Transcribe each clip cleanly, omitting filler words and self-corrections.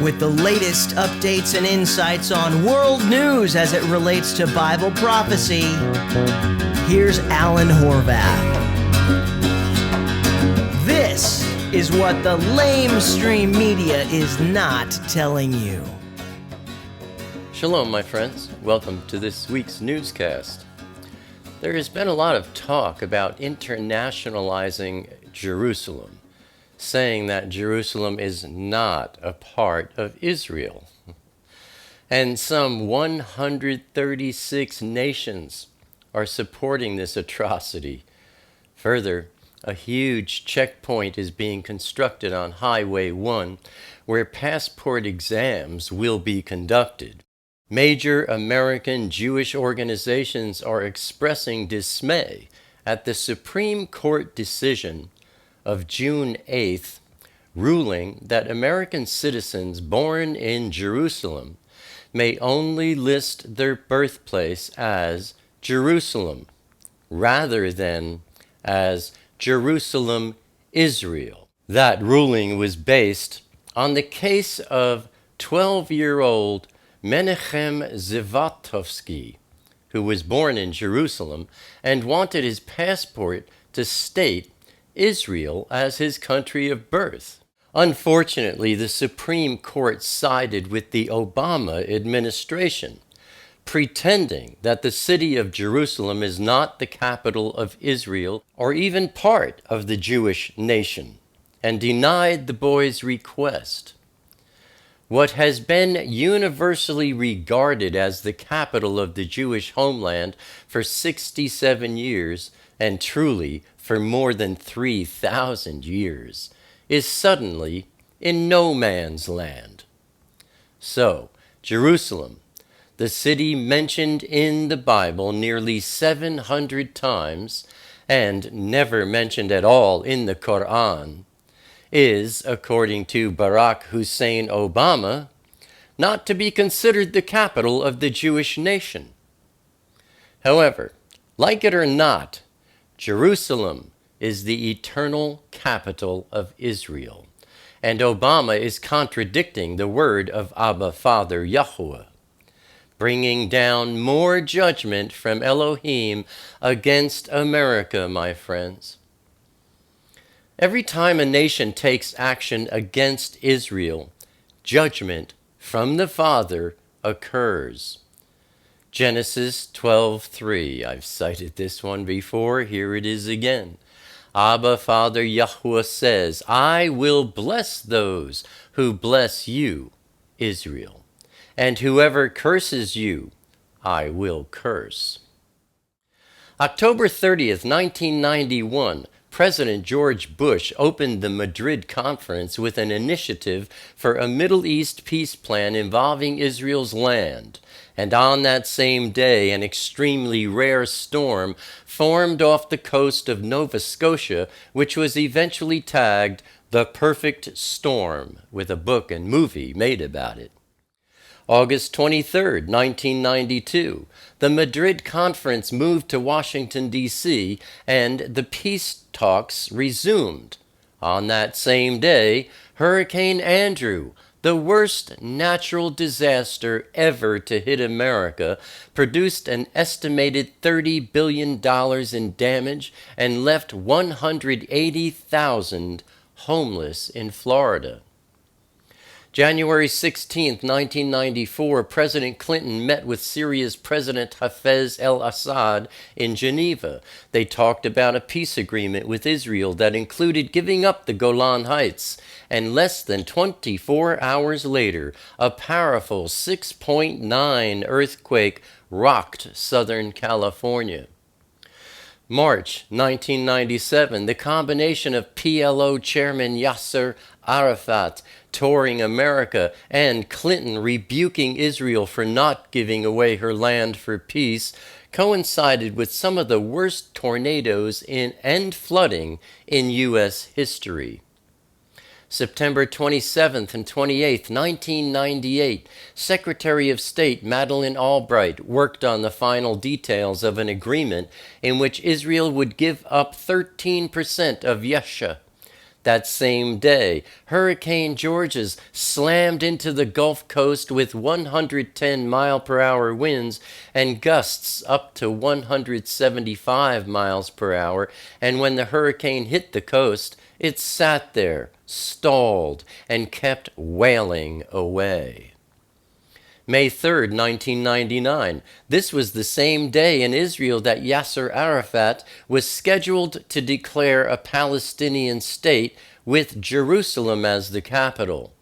with the latest updates and insights on world news as it relates to Bible prophecy. Here's Alan Horvath. This is what the LameStream Media is not telling you. Shalom, my friends. Welcome to this week's newscast. There has been a lot of talk about internationalizing Jerusalem, saying that Jerusalem is not a part of Israel. And some 136 nations are supporting this atrocity. Further, a huge checkpoint is being constructed on Highway 1 where passport exams will be conducted. Major American Jewish organizations are expressing dismay at the Supreme Court decision of June 8th, ruling that American citizens born in Jerusalem may only list their birthplace as Jerusalem, rather than as Jerusalem, Israel. That ruling was based on the case of 12-year-old Menachem Zvatovsky, who was born in Jerusalem and wanted his passport to state Israel as his country of birth. Unfortunately, the Supreme Court sided with the Obama administration, pretending that the city of Jerusalem is not the capital of Israel or even part of the Jewish nation, and denied the boy's request. What has been universally regarded as the capital of the Jewish homeland for 67 years, and truly for more than 3,000 years, is suddenly in no man's land. So, Jerusalem, the city mentioned in the Bible nearly 700 times and never mentioned at all in the Quran, is, according to Barack Hussein Obama, not to be considered the capital of the Jewish nation. However, like it or not, Jerusalem is the eternal capital of Israel, and Obama is contradicting the word of Abba Father Yahuwah, bringing down more judgment from Elohim against America, my friends. Every time a nation takes action against Israel, judgment from the Father occurs. Genesis 12:3. I've cited this one before. Here it is again. Abba Father Yahuwah says, I will bless those who bless you, Israel, and whoever curses you, I will curse. October 30th, 1991, President George Bush opened the Madrid conference with an initiative for a Middle East peace plan involving Israel's land. And on that same day, an extremely rare storm formed off the coast of Nova Scotia, which was eventually tagged The Perfect Storm, with a book and movie made about it. August 23rd, 1992, the Madrid Conference moved to Washington, D.C., and the peace talks resumed. On that same day, Hurricane Andrew, the worst natural disaster ever to hit America, produced an estimated $30 billion in damage and left 180,000 homeless in Florida. January 16, 1994, President Clinton met with Syria's President Hafez al-Assad in Geneva. They talked about a peace agreement with Israel that included giving up the Golan Heights. And less than 24 hours later, a powerful 6.9 earthquake rocked Southern California. March 1997, the combination of PLO Chairman Yasser Arafat touring America and Clinton rebuking Israel for not giving away her land for peace coincided with some of the worst tornadoes and flooding in U.S. history. September 27th and 28th, 1998, Secretary of State Madeleine Albright worked on the final details of an agreement in which Israel would give up 13% of Yesha, That same day, Hurricane Georges slammed into the Gulf Coast with 110-mile-per-hour winds and gusts up to 175 miles per hour, and when the hurricane hit the coast, it sat there, stalled, and kept wailing away. May 3rd, 1999. This was the same day in Israel that Yasser Arafat was scheduled to declare a Palestinian state with Jerusalem as the capital.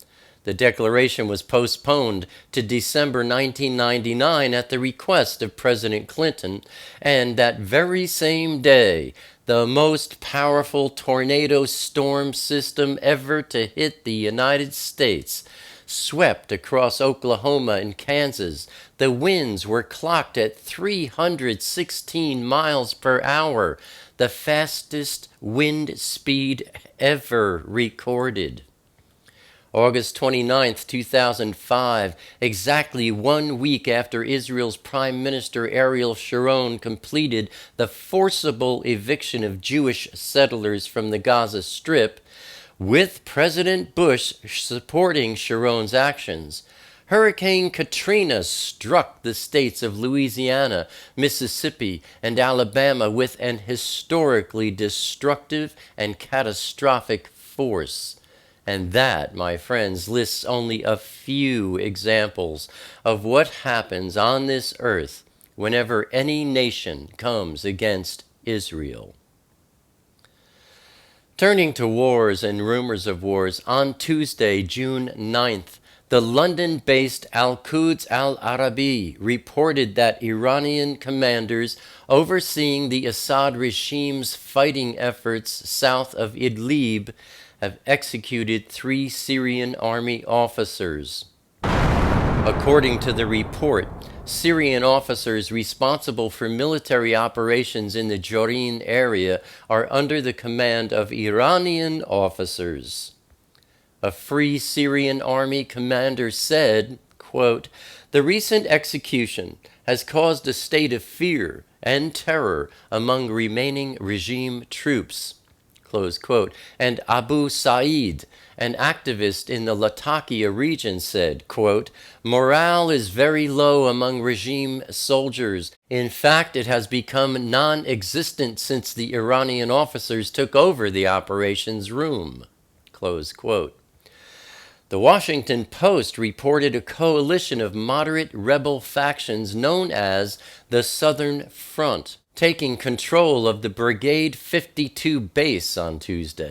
The declaration was postponed to December 1999 at the request of President Clinton, and that very same day, the most powerful tornado storm system ever to hit the United States swept across Oklahoma and Kansas. The winds were clocked at 316 miles per hour, the fastest wind speed ever recorded. August 29, 2005, exactly 1 week after Israel's Prime Minister Ariel Sharon completed the forcible eviction of Jewish settlers from the Gaza Strip, with President Bush supporting Sharon's actions, Hurricane Katrina struck the states of Louisiana, Mississippi, and Alabama with an historically destructive and catastrophic force. And that, my friends, lists only a few examples of what happens on this earth whenever any nation comes against Israel. Turning to wars and rumors of wars, on Tuesday, June 9th, the London-based Al-Quds Al-Arabi reported that Iranian commanders overseeing the Assad regime's fighting efforts south of Idlib have executed 3 Syrian army officers. According to the report, Syrian officers responsible for military operations in the Jorin area are under the command of Iranian officers. A Free Syrian Army commander said, quote, "The recent execution has caused a state of fear and terror among remaining regime troops," close quote. And Abu Sa'id, an activist in the Latakia region, said, quote, "Morale is very low among regime soldiers. In fact, it has become non-existent since the Iranian officers took over the operations room," close quote. The Washington Post reported a coalition of moderate rebel factions known as the Southern Front taking control of the Brigade 52 base on Tuesday.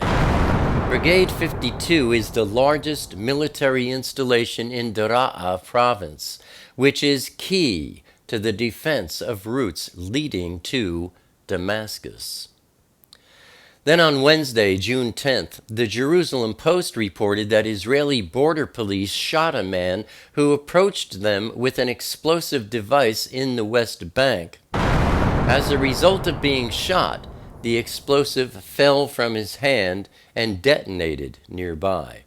Brigade 52 is the largest military installation in Daraa province, which is key to the defense of routes leading to Damascus. Then on Wednesday, June 10th, the Jerusalem Post reported that Israeli border police shot a man who approached them with an explosive device in the West Bank. As a result of being shot, the explosive fell from his hand and detonated nearby.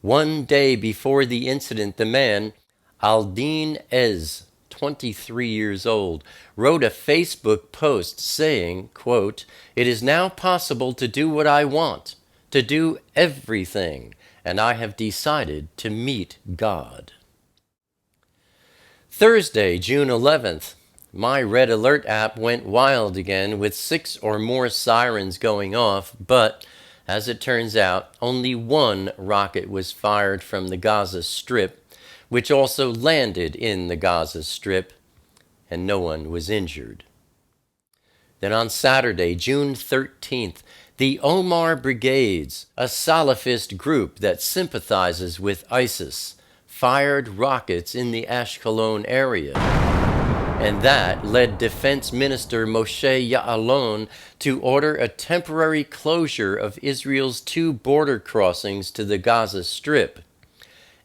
1 day before the incident, the man, Aldin Ez, 23 years old, wrote a Facebook post saying, quote, "It is now possible to do what I want, to do everything, and I have decided to meet God." Thursday, June 11th, my Red Alert app went wild again with 6 or more sirens going off, but as it turns out, only 1 rocket was fired from the Gaza Strip, which also landed in the Gaza Strip, and no one was injured. Then on Saturday, June 13th, the Omar Brigades, a Salafist group that sympathizes with ISIS, fired rockets in the Ashkelon area. And that led Defense Minister Moshe Ya'alon to order a temporary closure of Israel's 2 border crossings to the Gaza Strip,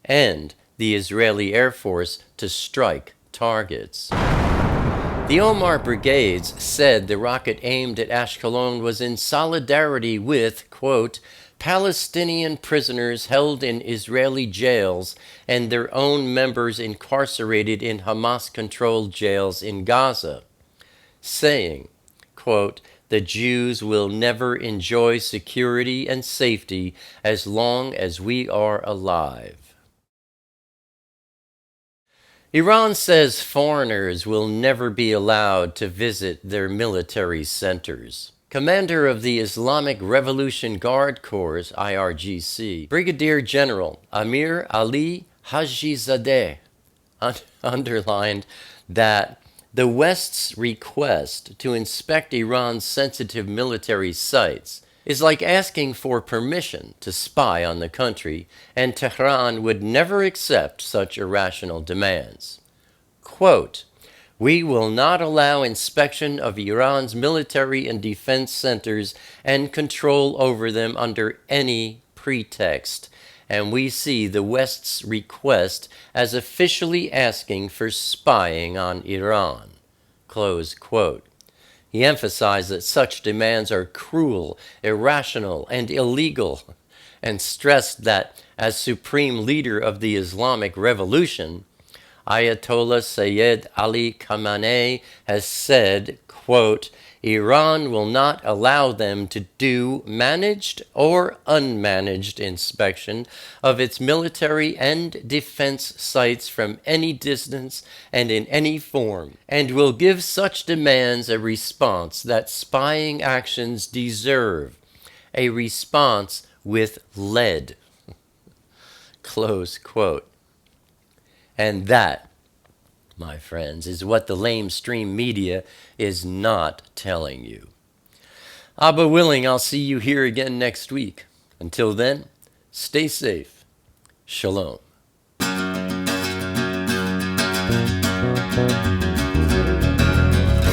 and the Israeli Air Force to strike targets. The Omar Brigades said the rocket aimed at Ashkelon was in solidarity with, quote, "Palestinian prisoners held in Israeli jails and their own members incarcerated in Hamas-controlled jails in Gaza," saying, quote, the Jews will never enjoy security and safety as long as we are alive. Iran says foreigners will never be allowed to visit their military centers. Commander of the Islamic Revolution Guard Corps, IRGC, Brigadier General Amir Ali Hajizadeh underlined that the West's request to inspect Iran's sensitive military sites is like asking for permission to spy on the country, and Tehran would never accept such irrational demands. Quote, "We will not allow inspection of Iran's military and defense centers and control over them under any pretext, and we see the West's request as officially asking for spying on Iran." Close quote. He emphasized that such demands are cruel, irrational, and illegal, and stressed that as supreme leader of the Islamic Revolution, Ayatollah Sayyid Ali Khamenei has said, quote, "Iran will not allow them to do managed or unmanaged inspection of its military and defense sites from any distance and in any form, and will give such demands a response that spying actions deserve, a response with lead." Close quote. And that, my friends, is what the LameStream Media is not telling you. Abba willing, I'll see you here again next week. Until then, stay safe. Shalom.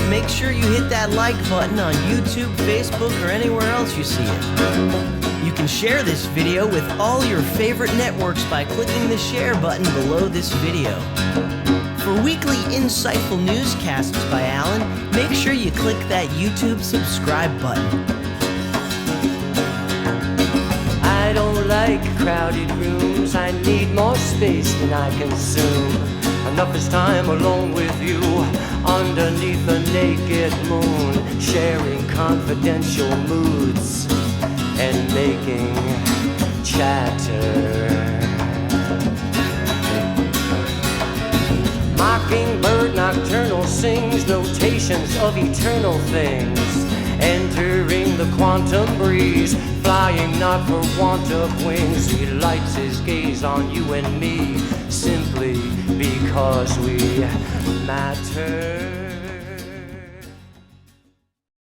Make sure you hit that like button on YouTube, Facebook, or anywhere else you see it. You can share this video with all your favorite networks by clicking the share button below this video. For weekly insightful newscasts by Alan, make sure you click that YouTube subscribe button. I don't like crowded rooms, I need more space than I consume. Enough is time alone with you, underneath the naked moon, sharing confidential moods and making chatter. Mockingbird nocturnal sings notations of eternal things, entering the quantum breeze, flying not for want of wings. He lights his gaze on you and me, simply because we matter.